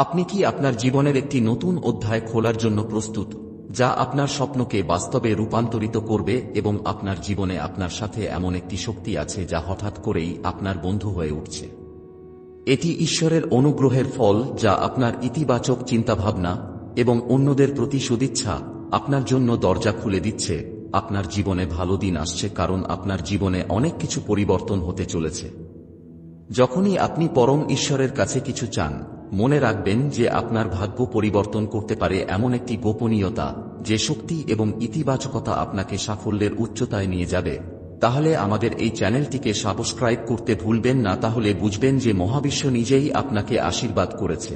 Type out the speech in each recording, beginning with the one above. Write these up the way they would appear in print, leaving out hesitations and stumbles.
আপনি কি আপনার জীবনের একটি নতুন অধ্যায় খোলার জন্য প্রস্তুত, যা আপনার স্বপ্নকে বাস্তবে রূপান্তরিত করবে এবং আপনার জীবনে আপনার সাথে এমন একটি শক্তি আছে যা হঠাৎ করেই আপনার বন্ধু হয়ে উঠছে? এটি ঈশ্বরের অনুগ্রহের ফল, যা আপনার ইতিবাচক চিন্তাভাবনা এবং অন্যদের প্রতি সদিচ্ছা আপনার জন্য দরজা খুলে দিচ্ছে। আপনার জীবনে ভালো দিন আসছে, কারণ আপনার জীবনে অনেক কিছু পরিবর্তন হতে চলেছে। যখনই আপনি পরম ঈশ্বরের কাছে কিছু চান, মনে রাখবেন যে আপনার ভাগ্য পরিবর্তন করতে পারে এমন একটি গোপনীয়তা, যে শক্তি এবং ইতিবাচকতা আপনাকে সাফল্যের উচ্চতায় নিয়ে যাবে। তাহলে আমাদের এই চ্যানেলটিকে সাবস্ক্রাইব করতে ভুলবেন না, তাহলে বুঝবেন যে মহাবিশ্ব নিজেই আপনাকে আশীর্বাদ করেছে।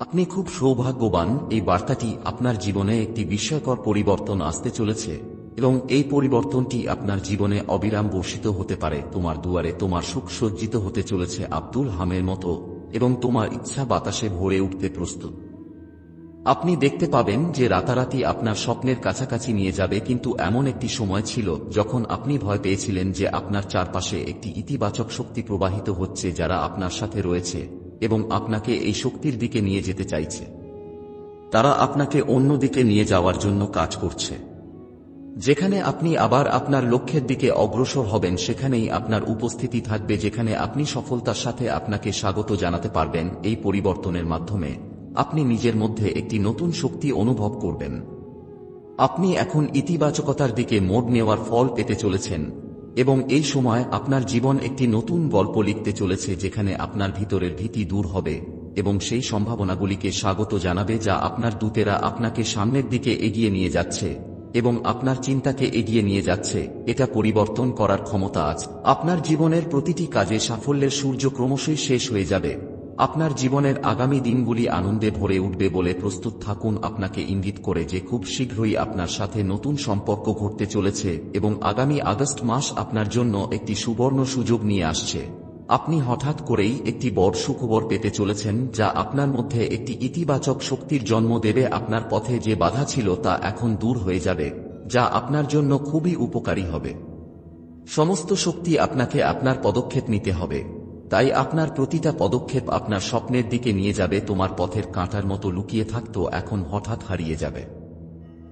আপনি খুব সৌভাগ্যবান। এই বার্তাটি আপনার জীবনে একটি বিস্ময়কর পরিবর্তন আসতে চলেছে, এবং এই পরিবর্তনটি আপনার জীবনে অবিরাম বর্ষিত হতে পারে। তোমার দুয়ারে তোমার সুখ সজ্জিত হতে চলেছে আব্দুল হামের মতো, এবং তোমার ইচ্ছা বাতাসে ভরে উঠতে প্রস্তুত। আপনি দেখতে পাবেন যে রাতারাতি আপনার স্বপ্নের কাছাকাছি নিয়ে যাবে, কিন্তু এমন একটি সময় ছিল যখন আপনি ভয় পেয়েছিলেন যে আপনার চারপাশে একটি ইতিবাচক শক্তি প্রবাহিত হচ্ছে, যারা আপনার সাথে রয়েছে এবং আপনাকে এই শক্তির দিকে নিয়ে যেতে চাইছে। তারা আপনাকে অন্য দিকে নিয়ে যাওয়ার জন্য কাজ করছে। যেখানে আপনি আবার আপনার লক্ষ্যের দিকে অগ্রসর হবেন, সেখানেই আপনার উপস্থিতি থাকবে, যেখানে আপনি সফলতার সাথে আপনাকে স্বাগত জানাতে পারবেন। এই পরিবর্তনের মাধ্যমে আপনি নিজের মধ্যে একটি নতুন শক্তি অনুভব করবেন। আপনি এখন ইতিবাচকতার দিকে মোড় নেওয়ার ফল পেতে চলেছেন, এবং এই সময় আপনার জীবন একটি নতুন গল্প লিখতে চলেছে, যেখানে আপনার ভিতরের ভীতি দূর হবে এবং সেই সম্ভাবনাগুলিকে স্বাগত জানাবে যা আপনার দূতেরা আপনাকে সামনের দিকে এগিয়ে নিয়ে যাচ্ছে এবং আপনার চিন্তাকে এগিয়ে নিয়ে যাচ্ছে। এটা পরিবর্তন করার ক্ষমতা আছে। আপনার জীবনের প্রতিটি কাজে সাফল্যের সূর্য ক্রমশই শেষ হয়ে যাবে। আপনার জীবনের আগামী দিনগুলি আনন্দে ভরে উঠবে বলে প্রস্তুত থাকুন, আপনাকে ইঙ্গিত করে যে খুব শীঘ্রই আপনার সাথে নতুন সম্পর্ক ঘটতে চলেছে, এবং আগামী আগস্ট মাস আপনার জন্য একটি সুবর্ণ সুযোগ নিয়ে আসছে। আপনি হঠাৎ করেই একটি বড় সুখবর পেতে চলেছেন, যা আপনার মধ্যে একটি ইতিবাচক শক্তির জন্ম দেবে। আপনার পথে যে বাধা ছিল তা এখন দূর হয়ে যাবে, যা আপনার জন্য খুবই উপকারী হবে। সমস্ত শক্তি আপনাকে আপনার পদক্ষেপ নিতে হবে, তাই আপনার প্রতিটা পদক্ষেপ আপনার স্বপ্নের দিকে নিয়ে যাবে। তোমার পথের কাঁটার মতো লুকিয়ে থাকতো এখন হঠাৎ হারিয়ে যাবে।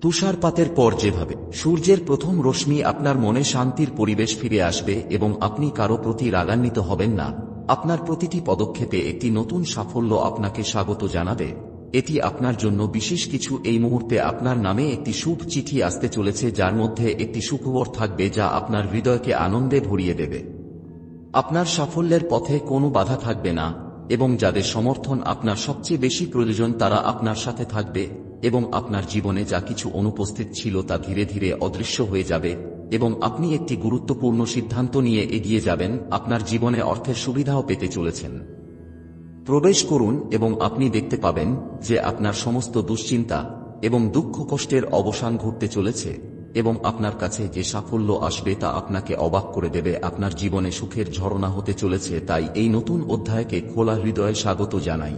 তুষারপাতের পর যেভাবে সূর্যের প্রথম রশ্মি, আপনার মনে শান্তির পরিবেশ ফিরে আসবে এবং আপনি কারো প্রতি রাগান্বিত হবেন না। আপনার প্রতিটি পদক্ষেপে একটি নতুন সাফল্য আপনাকে স্বাগত জানাবে। এটি আপনার জন্য বিশেষ কিছু। এই মুহূর্তে আপনার নামে একটি শুভ চিঠি আসতে চলেছে, যার মধ্যে একটি সুখবর থাকবে যা আপনার হৃদয়কে আনন্দে ভরিয়ে দেবে। আপনার সাফল্যের পথে কোনো বাধা থাকবে না, এবং যাদের সমর্থন আপনার সবচেয়ে বেশি প্রয়োজন তারা আপনার সাথে থাকবে, এবং আপনার জীবনে যা কিছু অনুপস্থিত ছিল তা ধীরে ধীরে অদৃশ্য হয়ে যাবে, এবং আপনি একটি গুরুত্বপূর্ণ সিদ্ধান্ত নিয়ে এগিয়ে যাবেন। আপনার জীবনে অর্থের সুবিধাও পেতে চলেছেন। প্রবেশ করুন এবং আপনি দেখতে পাবেন যে আপনার সমস্ত দুশ্চিন্তা এবং দুঃখ কষ্টের অবসান ঘটতে চলেছে, এবং আপনার কাছে যে সাফল্য আসবে তা আপনাকে অবাক করে দেবে। আপনার জীবনে সুখের ঝরনা হতে চলেছে, তাই এই নতুন অধ্যায়কে খোলা হৃদয়ে স্বাগত জানাই।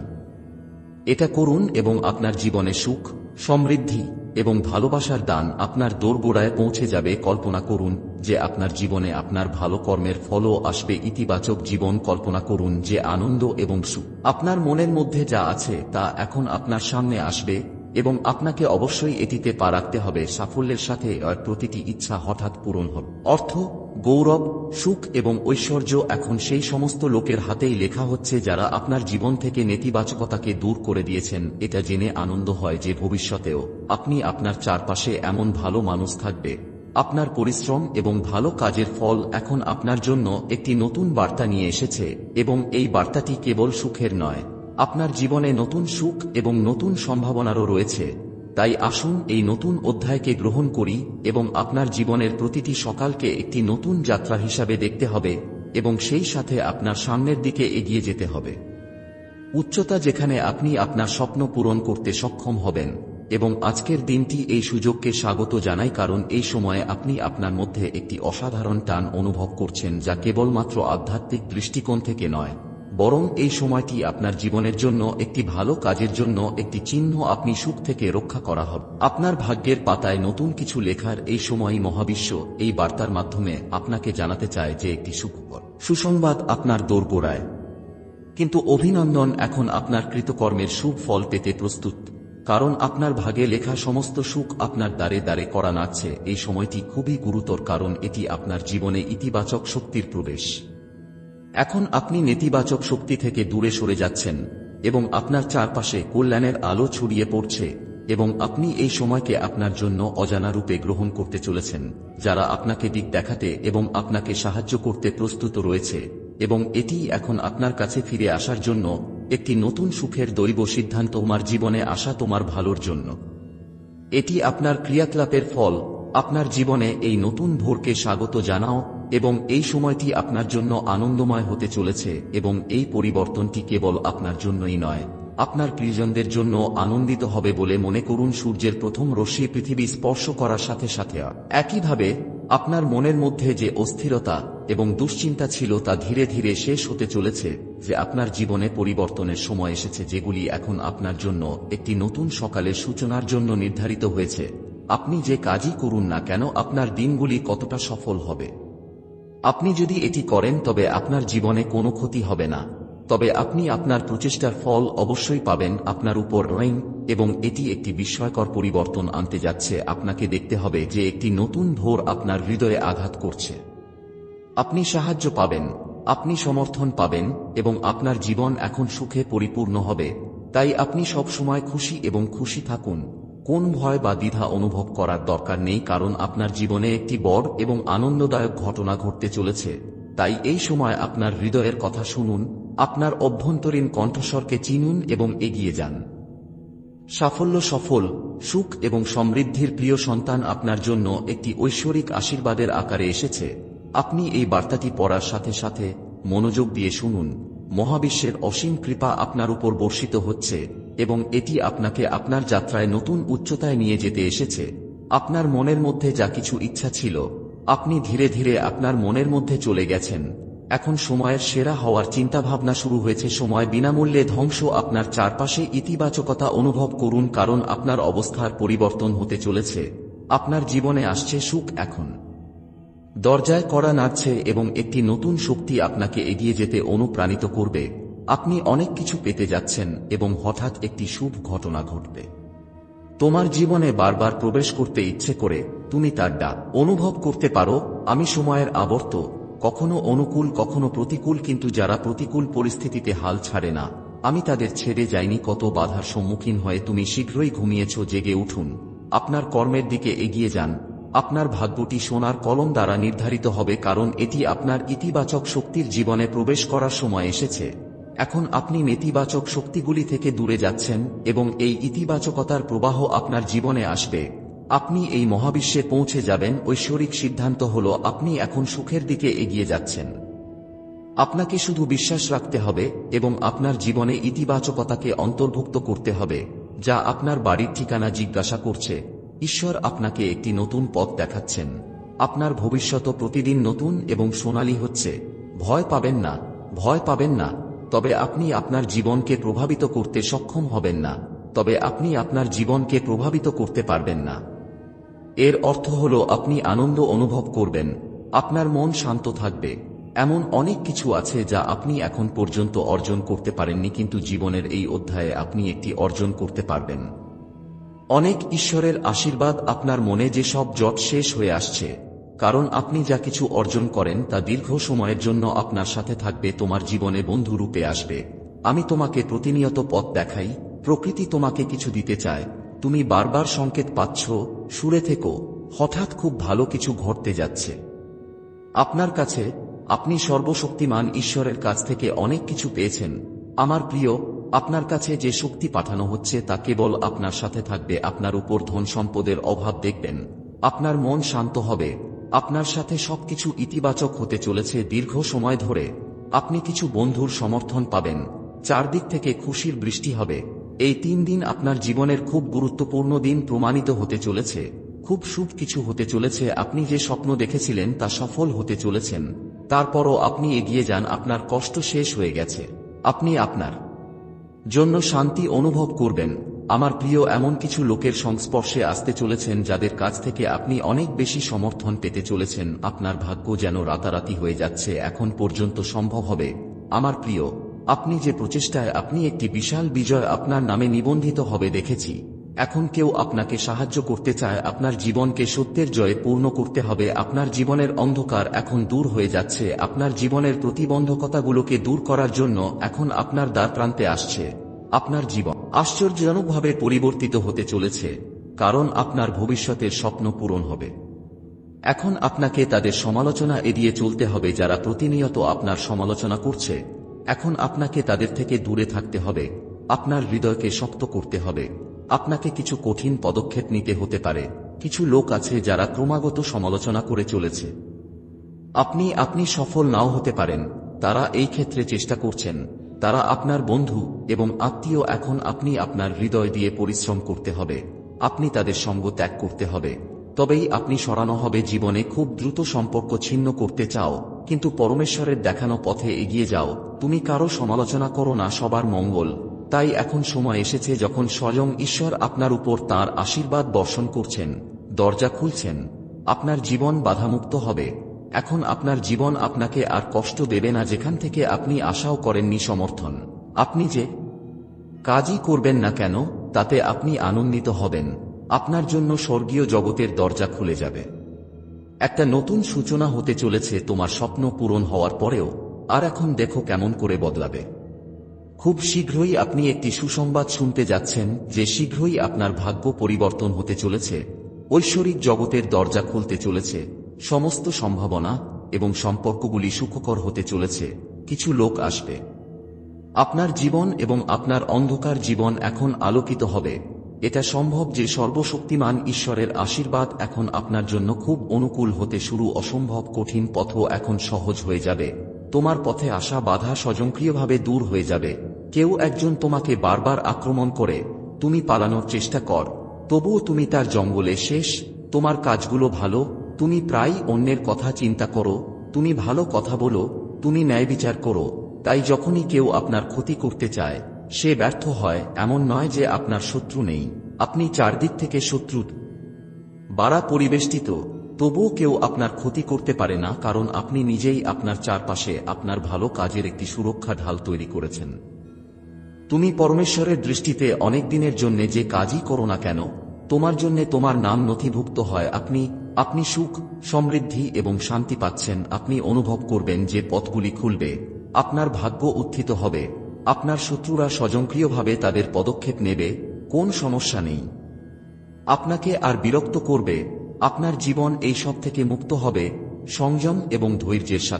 এটা করুন এবং আপনার জীবনে সুখ, সমৃদ্ধি এবং ভালোবাসার দান আপনার দোরগোড়ায় পৌঁছে যাবে। কল্পনা করুন যে আপনার জীবনে আপনার ভালো কর্মের ফলও আসবে। ইতিবাচক জীবন কল্পনা করুন যে আনন্দ এবং সুখ আপনার মনের মধ্যে যা আছে তা এখন আপনার সামনে আসবে, এবং আপনাকে অবশ্যই এটিতে পা রাখতে হবে। সাফল্যের সাথে প্রতিটি ইচ্ছা হঠাৎ পূরণ হবে। অর্থ, গৌরব, সুখ এবং ঐশ্বর্য এখন সেই সমস্ত লোকের হাতেই লেখা হচ্ছে যারা আপনার জীবন থেকে নেতিবাচকতাকে দূর করে দিয়েছেন। এটা জেনে আনন্দ হয় যে ভবিষ্যতেও আপনি আপনার চারপাশে এমন ভালো মানুষ থাকবে। আপনার পরিশ্রম এবং ভালো কাজের ফল এখন আপনার জন্য একটি নতুন বার্তা নিয়ে এসেছে, এবং এই বার্তাটি কেবল সুখের নয়, আপনার জীবনে নতুন সুখ এবং নতুন সম্ভাবনারও রয়েছে। তাই আসুন এই নতুন অধ্যায়কে গ্রহণ করি, এবং আপনার জীবনের প্রতিটি সকালকে একটি নতুন যাত্রা হিসাবে দেখতে হবে, এবং সেই সাথে আপনার সামনের দিকে এগিয়ে যেতে হবে। উচ্চতা, যেখানে আপনি আপনার স্বপ্ন পূরণ করতে সক্ষম হবেন, এবং আজকের দিনটি এই সুযোগকে স্বাগত জানাই, কারণ এই সময়ে আপনি আপনার মধ্যে একটি অসাধারণ টান অনুভব করছেন, যা কেবলমাত্র আধ্যাত্মিক দৃষ্টিকোণ থেকে নয়, বরং এই সময়টি আপনার জীবনের জন্য একটি ভালো কাজের জন্য একটি চিহ্ন। আপনি সুখ থেকে রক্ষা করা হবে। আপনার ভাগ্যের পাতায় নতুন কিছু লেখার এই সময়ই মহাবিশ্ব এই বার্তার মাধ্যমে আপনাকে জানাতে চায় যে একটি সুখবর, সুসংবাদ আপনার দোরগোড়ায়। কিন্তু অভিনন্দন, এখন আপনার কৃতকর্মের শুভ ফল পেতে প্রস্তুত, কারণ আপনার ভাগে লেখা সমস্ত সুখ আপনার দ্বারে দ্বারে করা নাড়ছে। এই সময়টি খুবই গুরুতর, কারণ এটি আপনার জীবনে ইতিবাচক শক্তির প্রবেশ। এখন আপনি নেতিবাচক শক্তি থেকে দূরে সরে যাচ্ছেন এবং আপনার চারপাশে কল্যাণের আলো ছড়িয়ে পড়ছে, এবং আপনি এই সময়কে আপনার জন্য অজানা রূপে গ্রহণ করতে চলেছেন। যারা আপনাকে দিক দেখাতে এবং আপনাকে সাহায্য করতে প্রস্তুত রয়েছে, এবং এটি এখন আপনার কাছে ফিরে আসার জন্য একটি নতুন সুখের দৈব সিদ্ধান্ত। তোমার জীবনে আসা তোমার ভালোর জন্য। এটি আপনার ক্রিয়াকলাপের ফল। আপনার জীবনে এই নতুন ভোরকে স্বাগত জানাও, এবং এই সময়টি আপনার জন্য আনন্দময় হতে চলেছে, এবং এই পরিবর্তনটি কেবল আপনার জন্যই নয়, আপনার প্রিয়জনদের জন্য আনন্দিত হবে বলে মনে করুন। সূর্যের প্রথম রশ্মি পৃথিবী স্পর্শ করার সাথে সাথে একইভাবে আপনার মনের মধ্যে যে অস্থিরতা এবং দুশ্চিন্তা ছিল তা ধীরে ধীরে শেষ হতে চলেছে, যে আপনার জীবনে পরিবর্তনের সময় এসেছে, যেগুলি এখন আপনার জন্য একটি নতুন সকালের সূচনার জন্য নির্ধারিত হয়েছে। আপনি যে কাজই করুন না কেন, আপনার দিনগুলি কতটা সফল হবে। আপনি যদি এটি করেন তবে আপনার জীবনে কোনো ক্ষতি হবে না, তবে আপনি আপনার প্রচেষ্টার ফল অবশ্যই পাবেন আপনার উপর রইন, এবং এটি একটি বিস্ময়কর পরিবর্তন আনতে যাচ্ছে। আপনাকে দেখতে হবে যে একটি নতুন ভোর আপনার হৃদয়ে আঘাত করছে। আপনি সাহায্য পাবেন, আপনি সমর্থন পাবেন, এবং আপনার জীবন এখন সুখে পরিপূর্ণ হবে। তাই আপনি সব সময় খুশি এবং খুশি থাকুন। কোন ভয় বা দ্বিধা অনুভব করার দরকার নেই, কারণ আপনার জীবনে একটি বড় এবং আনন্দদায়ক ঘটনা ঘটতে চলেছে। তাই এই সময় আপনার হৃদয়ের কথা শুনুন, আপনার অভ্যন্তরীণ কণ্ঠস্বরকে চিনুন এবং এগিয়ে যান। সাফল্য, সফল, সুখ এবং সমৃদ্ধির প্রিয় সন্তান আপনার জন্য একটি ঐশ্বরিক আশীর্বাদের আকারে এসেছে। আপনি এই বার্তাটি পড়ার সাথে সাথে মনোযোগ দিয়ে শুনুন। মহাবিশ্বের অসীম কৃপা আপনার উপর বর্ষিত হচ্ছে, এবং এটি আপনাকে আপনার যাত্রায় নতুন উচ্চতায় নিয়ে যেতে এসেছে। আপনার মনের মধ্যে যা কিছু ইচ্ছা ছিল, আপনি ধীরে ধীরে আপনার মনের মধ্যে চলে গেছেন। এখন সময়ের সেরা হওয়ার চিন্তাভাবনা শুরু হয়েছে। সময় বিনামূল্যে ধ্বংস। আপনার চারপাশে ইতিবাচকতা অনুভব করুন, কারণ আপনার অবস্থার পরিবর্তন হতে চলেছে। আপনার জীবনে আসছে সুখ। এখন দরজায় কড়া নাড়ছে, এবং একটি নতুন শক্তি আপনাকে এগিয়ে যেতে অনুপ্রাণিত করবে। আপনি অনেক কিছু পেতে যাচ্ছেন, এবং হঠাৎ একটি শুভ ঘটনা ঘটবে। তোমার জীবনে বারবার প্রবেশ করতে ইচ্ছে করে তুমি তার ডাক অনুভব করতে পারো। আমি সময়ের আবর্ত, কখনো অনুকূল কখনো প্রতিকূল, কিন্তু যারা প্রতিকূল পরিস্থিতিতে হাল ছাড়ে না, আমি তাদের ছেড়ে যাইনি। কত বাধার সম্মুখীন হয়ে তুমি শীঘ্রই ঘুমিয়েছ, জেগে উঠুন, আপনার কর্মের দিকে এগিয়ে যান। আপনার ভাগ্যটি সোনার কলম দ্বারা নির্ধারিত হবে, কারণ এটি আপনার ইতিবাচক শক্তির জীবনে প্রবেশ করার সময় এসেছে। এখন আপনি নেতিবাচক শক্তিগুলি থেকে দূরে যাচ্ছেন, এবং এই ইতিবাচকতার প্রবাহ আপনার জীবনে আসবে। আপনি এই মহাবিশ্বে পৌঁছে যাবেন। ঐশ্বরিক সিদ্ধান্ত হল আপনি এখন সুখের দিকে এগিয়ে যাচ্ছেন। আপনাকে শুধু বিশ্বাস রাখতে হবে এবং আপনার জীবনে ইতিবাচকতাকে অন্তর্ভুক্ত করতে হবে। যা আপনার বাড়ির ঠিকানা জিজ্ঞাসা করছে, ঈশ্বর আপনাকে একটি নতুন পথ দেখাচ্ছেন। আপনার ভবিষ্যৎ প্রতিদিন নতুন এবং সোনালী হচ্ছে। ভয় পাবেন না, ভয় পাবেন না, তবে আপনি আপনার জীবনকে প্রভাবিত করতে সক্ষম হবেন না, তবে আপনি আপনার জীবনকে প্রভাবিত করতে পারবেন না। এর অর্থ হল আপনি আনন্দ অনুভব করবেন, আপনার মন শান্ত থাকবে। এমন অনেক কিছু আছে যা আপনি এখন পর্যন্ত অর্জন করতে পারেননি, কিন্তু জীবনের এই অধ্যায়ে আপনি একটি অর্জন করতে পারবেন। অনেক ঈশ্বরের আশীর্বাদ আপনার মনে যে সব জট শেষ হয়ে আসছে, কারণ আপনি যা কিছু অর্জন করেন তা দীর্ঘ সময়ের জন্য আপনার সাথে থাকবে। তোমার জীবনে বন্ধু রূপে আসবে। আমি তোমাকে প্রতিনিয়ত পথ দেখাই। প্রকৃতি তোমাকে কিছু দিতে চায়। তুমি বারবার সংকেত পাচ্ছ, সুরে থেকো, হঠাৎ খুব ভালো কিছু ঘটতে যাচ্ছে আপনার কাছে। আপনি সর্বশক্তিমান ঈশ্বরের কাছ থেকে অনেক কিছু পেয়েছেন। আমার প্রিয়, আপনার কাছে যে শক্তি পাঠানো হচ্ছে তা কেবল আপনার সাথে থাকবে। আপনার উপর ধন সম্পদের অভাব দেখবেন, আপনার মন শান্ত হবে, আপনার সাথে সবকিছু ইতিবাচক হতে চলেছে দীর্ঘ সময় ধরে। আপনি কিছু বন্ধুর সমর্থন পাবেন, চারদিক থেকে খুশির বৃষ্টি হবে। এই 3 দিন আপনার জীবনের খুব গুরুত্বপূর্ণ দিন প্রমাণিত হতে চলেছে। খুব শুভ কিছু হতে চলেছে। আপনি যে স্বপ্ন দেখেছিলেন তা সফল হতে চলেছেন। তারপরও আপনি এগিয়ে যান, আপনার কষ্ট শেষ হয়ে গেছে। আপনি আপনার জন্য শান্তি অনুভব করবেন। আমার প্রিয়, এমন কিছু লোকের সংস্পর্শে আসতে চলেছেন যাদের কাছ থেকে আপনি অনেক বেশি সমর্থন পেতে চলেছেন। আপনার ভাগ্য যেন রাতারাতি হয়ে যাচ্ছে, এখন পর্যন্ত সম্ভব হবে। আমার প্রিয়, আপনি যে প্রচেষ্টায় আপনি একটি বিশাল বিজয় আপনার নামে নিবন্ধিত হবে দেখেছি। এখন কেউ আপনাকে সাহায্য করতে চায় আপনার জীবনকে সত্যের জয়ে পূর্ণ করতে হবে। আপনার জীবনের অন্ধকার এখন দূর হয়ে যাচ্ছে। আপনার জীবনের প্রতিবন্ধকতাগুলোকে দূর করার জন্য এখন আপনার দ্বার প্রান্তে আসছে। আপনার জীবন আশ্চর্যজনকভাবে পরিবর্তিত হতে চলেছে, কারণ আপনার ভবিষ্যতের স্বপ্ন পূরণ হবে। এখন আপনাকে তাদের সমালোচনা এড়িয়ে চলতে হবে যারা প্রতিনিয়ত আপনার সমালোচনা করছে। এখন আপনাকে তাদের থেকে দূরে থাকতে হবে। আপনার হৃদয়কে শক্ত করতে হবে। আপনাকে কিছু কঠিন পদক্ষেপ নিতে হতে পারে। কিছু লোক আছে যারা ক্রমাগত সমালোচনা করে চলেছে। আপনি সফল নাও হতে পারেন। তারা এই ক্ষেত্রে চেষ্টা করছেন। তারা আপনার বন্ধু এবং আত্মীয়। এখন আপনি আপনার হৃদয় দিয়ে পরিশ্রম করতে হবে। আপনি তাদের সঙ্গ ত্যাগ করতে হবে। তবেই আপনি সরানো হবে। জীবনে খুব দ্রুত সম্পর্ক ছিন্ন করতে চাও, কিন্তু পরমেশ্বরের দেখানো পথে এগিয়ে যাও। তুমি কারো সমালোচনা করো না, সবার মঙ্গল। তাই এখন সময় এসেছে যখন স্বয়ং ঈশ্বর আপনার উপর তাঁর আশীর্বাদ বর্ষণ করছেন, দরজা খুলছেন। আপনার জীবন বাধামুক্ত হবে। এখন আপনার জীবন আপনাকে আর কষ্ট দেবে না যেখান থেকে আপনি আশাও করেননি। সমর্থন আপনি যে কাজই করবেন না কেন তাতে আপনি আনন্দিত হবেন। আপনার জন্য স্বর্গীয় জগতের দরজা খুলে যাবে। একটা নতুন সূচনা হতে চলেছে তোমার স্বপ্ন পূরণ হওয়ার পরেও। আর এখন দেখো কেমন করে বদলাবে। খুব শীঘ্রই আপনি একটি সুসংবাদ শুনতে যাচ্ছেন যে শীঘ্রই আপনার ভাগ্য পরিবর্তন হতে চলেছে। ঐশ্বরিক জগতের দরজা খুলতে চলেছে। সমস্ত সম্ভাবনা এবং সম্পর্কগুলি সুখকর হতে চলেছে। কিছু লোক আসবে। আপনার জীবন এবং আপনার অন্ধকার জীবন এখন আলোকিত হবে। এটা সম্ভব যে সর্বশক্তিমান ঈশ্বরের আশীর্বাদ এখন আপনার জন্য খুব অনুকূল হতে শুরু। অসম্ভব কঠিন পথও এখন সহজ হয়ে যাবে। তোমার পথে আসা বাধা স্বয়ংক্রিয়ভাবে দূর হয়ে যাবে। কেউ একজন তোমাকে বারবার আক্রমণ করে, তুমি পালানোর চেষ্টা কর, তবুও তুমি তার জঙ্গলে শেষ। তোমার কাজগুলো ভালো, তুমি প্রায় অন্যের কথা চিন্তা করো, তুমি ভালো কথা বলো, তুমি ন্যায় বিচার করো। তাই যখনই কেউ আপনার ক্ষতি করতে চায় সে ব্যর্থ হয়। এমন নয় যে আপনার শত্রু নেই, আপনি চারদিক থেকে শত্রু বাড়া পরিবেষ্টিত। তবুও কেউ আপনার ক্ষতি করতে পারে না, কারণ আপনি নিজেই আপনার চারপাশে আপনার ভালো কাজের একটি সুরক্ষা ঢাল তৈরি করেছেন। তুমি পরমেশ্বরের দৃষ্টিতে অনেক দিনের জন্য যে কাজই করো না কেন, তোমার জন্য তোমার নাম নথিভুক্ত হয়। আপনি সুখ, সমৃদ্ধি এবং শান্তি পাচ্ছেন। আপনি অনুভব করবেন যে পথগুলি খুলবে, আপনার ভাগ্য উত্থিত হবে। আপনার শত্রুরা স্বয়ংক্রিয়ভাবে তাদের পদক্ষেপ নেবে। কোন সমস্যা নেই আপনাকে আর বিরক্ত করবে। আপনার জীবন এই সব থেকে মুক্ত হবে, সংযম এবং ধৈর্যের সাথে।